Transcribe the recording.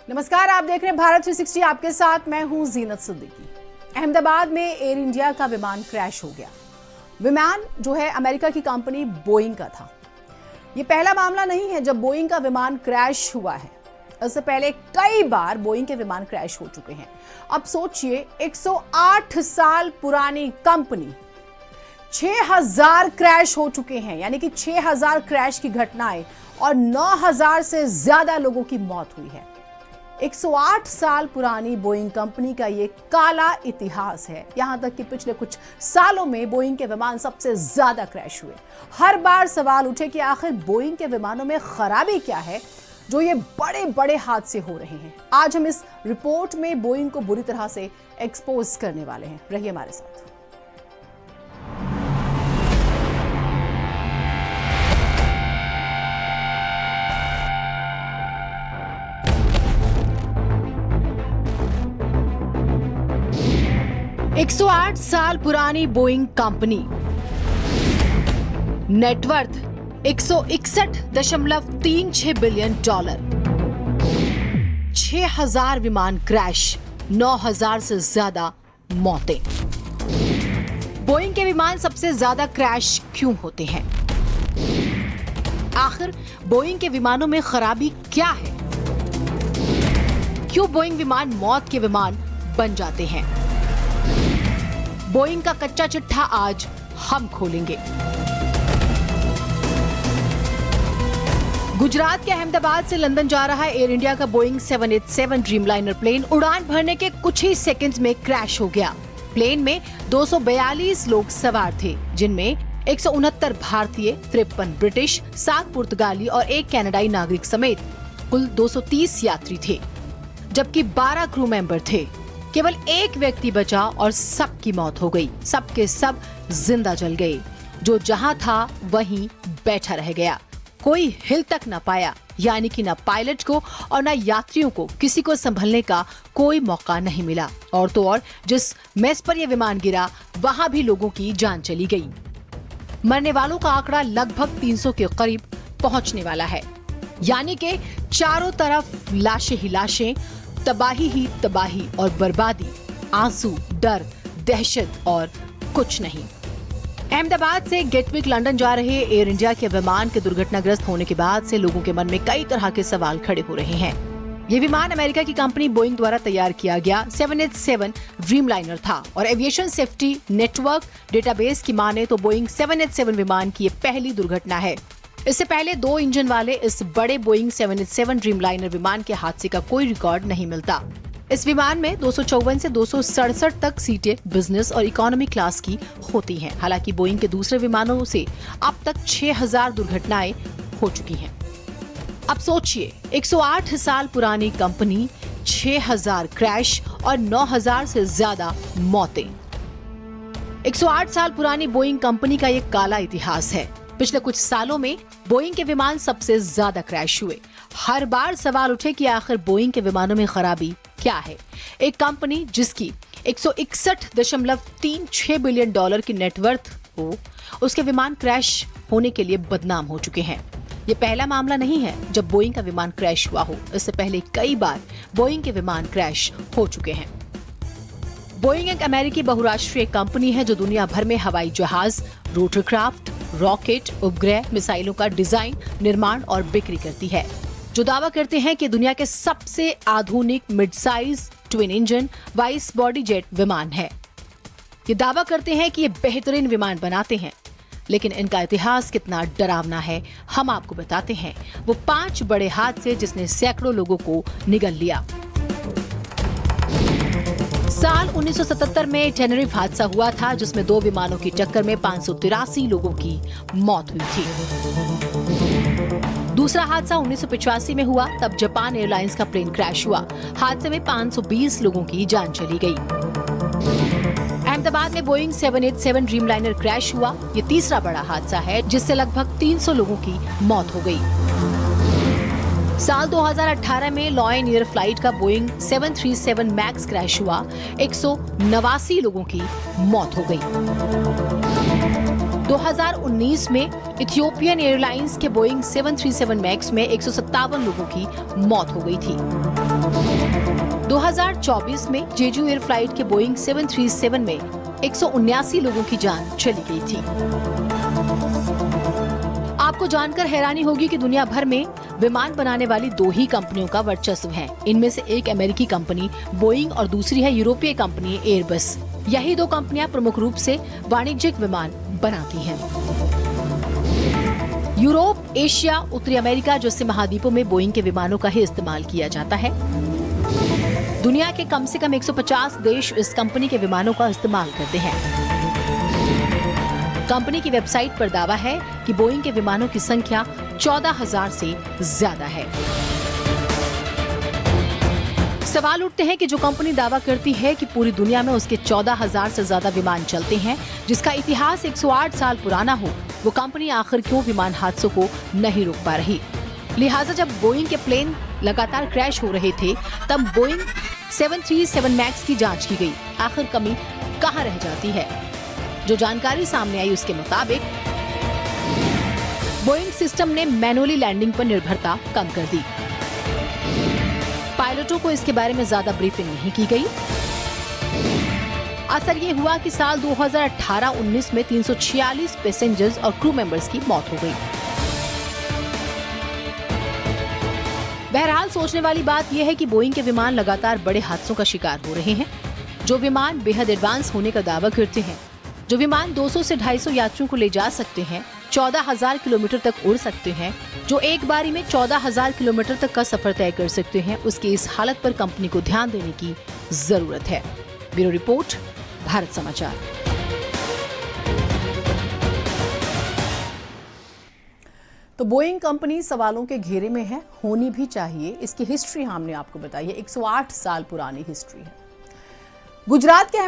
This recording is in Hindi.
नमस्कार, आप देख रहे हैं भारत 360। आपके साथ मैं हूं जीनत सिद्दीकी। अहमदाबाद में एयर इंडिया का विमान क्रैश हो गया। विमान जो है अमेरिका की कंपनी बोइंग का था। ये पहला मामला नहीं है जब बोइंग का विमान क्रैश हुआ है। इससे पहले कई बार बोइंग के विमान क्रैश हो चुके हैं। अब सोचिए, 108 साल पुरानी कंपनी, 6000 क्रैश हो चुके हैं, यानी कि 6000 क्रैश की घटनाएं और 9000 से ज्यादा लोगों की मौत हुई है। 108 साल पुरानी बोइंग कंपनी का ये काला इतिहास है। यहां तक कि पिछले कुछ सालों में बोइंग के विमान सबसे ज्यादा क्रैश हुए। हर बार सवाल उठे कि आखिर बोइंग के विमानों में खराबी क्या है जो ये बड़े बड़े हादसे हो रहे हैं। आज हम इस रिपोर्ट में बोइंग को बुरी तरह से एक्सपोज करने वाले हैं। रहिए हमारे साथ। एक 108 साल पुरानी बोइंग कंपनी, नेटवर्थ $161.36 बिलियन, 6000 विमान क्रैश, 9000 से ज्यादा मौतें। बोइंग के विमान सबसे ज्यादा क्रैश क्यों होते हैं? आखिर बोइंग के विमानों में खराबी क्या है? क्यों बोइंग विमान मौत के विमान बन जाते हैं? बोइंग का कच्चा चिट्ठा आज हम खोलेंगे। गुजरात के अहमदाबाद से लंदन जा रहा एयर इंडिया का बोइंग 787 ड्रीमलाइनर प्लेन उड़ान भरने के कुछ ही सेकंड्स में क्रैश हो गया। प्लेन में 242 लोग सवार थे, जिनमें 169 भारतीय, 53 ब्रिटिश, 7 पुर्तगाली और 1 कनाडाई नागरिक समेत कुल 230 यात्री थे, जबकि 12 क्रू मेंबर थे। केवल एक व्यक्ति बचा और सबकी मौत हो गई। सबके सब जिंदा जल गए। जो जहां था वहीं बैठा रह गया। कोई हिल तक न पाया, यानी कि न पायलट को और न यात्रियों को किसी को संभलने का कोई मौका नहीं मिला। और तो और जिस मेस पर यह विमान गिरा, वहां भी लोगों की जान चली गई। मरने वालों का आंकड़ा लगभग 300 के करीब पहुंचने वाला है, यानी कि चारों तरफ लाशें ही लाशें, तबाही ही तबाही और बर्बादी, आंसू, डर, दहशत और कुछ नहीं। अहमदाबाद से गेटविक लंदन जा रहे एयर इंडिया के विमान के दुर्घटनाग्रस्त होने के बाद से लोगों के मन में कई तरह के सवाल खड़े हो रहे हैं। ये विमान अमेरिका की कंपनी बोइंग द्वारा तैयार किया गया 787 ड्रीमलाइनर था और एविएशन सेफ्टी नेटवर्क डेटाबेस की माने तो बोइंग 787 विमान की ये पहली दुर्घटना है। इससे पहले 2 इंजन वाले इस बड़े बोइंग 787 ड्रीमलाइनर विमान के हादसे का कोई रिकॉर्ड नहीं मिलता। इस विमान में 254 से 267 तक सीटें बिजनेस और इकोनॉमी क्लास की होती हैं। हालांकि बोइंग के दूसरे विमानों से अब तक 6000 दुर्घटनाएं हो चुकी हैं। अब सोचिए, 108 साल पुरानी कंपनी, 6000 क्रैश और 9000 से ज्यादा मौतें। 108 साल पुरानी बोइंग कंपनी का ये काला इतिहास है। पिछले कुछ सालों में बोइंग के विमान सबसे ज्यादा क्रैश हुए। हर बार सवाल उठे कि आखिर बोइंग के विमानों में खराबी क्या है। एक कंपनी जिसकी $161.36 बिलियन की नेटवर्थ हो, उसके विमान क्रैश होने के लिए बदनाम हो चुके हैं। ये पहला मामला नहीं है जब बोइंग का विमान क्रैश हुआ हो। इससे पहले कई बार बोइंग के विमान क्रैश हो चुके हैं। बोइंग एक अमेरिकी बहुराष्ट्रीय कंपनी है जो दुनिया भर में हवाई जहाज, रोटरक्राफ्ट, रॉकेट, उपग्रह, मिसाइलों का डिजाइन, निर्माण और बिक्री करती है, जो दावा करते हैं कि दुनिया के सबसे आधुनिक mid size twin engine vice body jet विमान है। ये दावा करते हैं कि ये बेहतरीन विमान बनाते हैं, लेकिन इनका इतिहास कितना डरावना है हम आपको बताते हैं। वो 5 बड़े हादसे जिसने सैकड़ों लोगों को निगल लिया। साल 1977 में टेनरिफ हादसा हुआ था, जिसमें 2 विमानों की टक्कर में 583 लोगों की मौत हुई थी। दूसरा हादसा 1985 में हुआ, तब जापान एयरलाइंस का प्लेन क्रैश हुआ। हादसे में 520 लोगों की जान चली गई। अहमदाबाद में बोइंग 787 ड्रीमलाइनर क्रैश हुआ। ये तीसरा बड़ा हादसा है जिससे लगभग 300 लोगों की मौत हो गई। साल 2018 में लॉयन एयर फ्लाइट का बोइंग 737 मैक्स क्रैश हुआ। 189 लोगों की मौत हो गई। 2019 में इथियोपियन एयरलाइंस के बोइंग 737 मैक्स में 157 लोगों की मौत हो गई थी। 2024 में जेजू एयर फ्लाइट के बोइंग 737 में 179 लोगों की जान चली गई थी। आपको जानकर हैरानी होगी कि दुनिया भर में विमान बनाने वाली 2 ही कंपनियों का वर्चस्व है। इनमें से एक अमेरिकी कंपनी बोइंग और दूसरी है यूरोपीय कंपनी एयरबस। यही 2 कंपनियां प्रमुख रूप से वाणिज्यिक विमान बनाती हैं। यूरोप, एशिया, उत्तरी अमेरिका जैसे महाद्वीपों में बोइंग के विमानों का ही इस्तेमाल किया जाता है। दुनिया के कम से कम 150 देश इस कंपनी के विमानों का इस्तेमाल करते हैं। कंपनी की वेबसाइट पर दावा है कि बोइंग के विमानों की संख्या 14,000 से ज्यादा है। सवाल उठते हैं कि जो कंपनी दावा करती है कि पूरी दुनिया में उसके 14,000 से ज्यादा विमान चलते हैं, जिसका इतिहास 108 साल पुराना हो, वो कंपनी आखिर क्यों विमान हादसों को नहीं रोक पा रही। लिहाजा जब बोइंग के प्लेन लगातार क्रैश हो रहे थे, तब बोइंग 737 मैक्स की जांच की गई। आखिर कमी कहां रह जाती है? जो जानकारी सामने आई उसके मुताबिक बोइंग सिस्टम ने मैनुअली लैंडिंग पर निर्भरता कम कर दी। पायलटों को इसके बारे में ज्यादा ब्रीफिंग नहीं की गई। असर ये हुआ कि साल 2018-19 में 346 पैसेंजर्स और क्रू मेंबर्स की मौत हो गई। बहरहाल सोचने वाली बात यह है कि बोइंग के विमान लगातार बड़े हादसों का शिकार हो रहे हैं। जो विमान बेहद एडवांस होने का दावा करते हैं, जो विमान 200 से 250 यात्रियों को ले जा सकते हैं, 14,000 किलोमीटर तक उड़ सकते हैं, जो एक बारी में 14,000 किलोमीटर तक का सफर तय कर सकते हैं, उसकी इस हालत पर कंपनी को ध्यान देने की जरूरत है। ब्यूरो रिपोर्ट, भारत समाचार। तो बोइंग कंपनी सवालों के घेरे में है, होनी भी चाहिए। इसकी हिस्ट्री हमने आपको बताई है, 108 साल पुरानी हिस्ट्री है। गुजरात के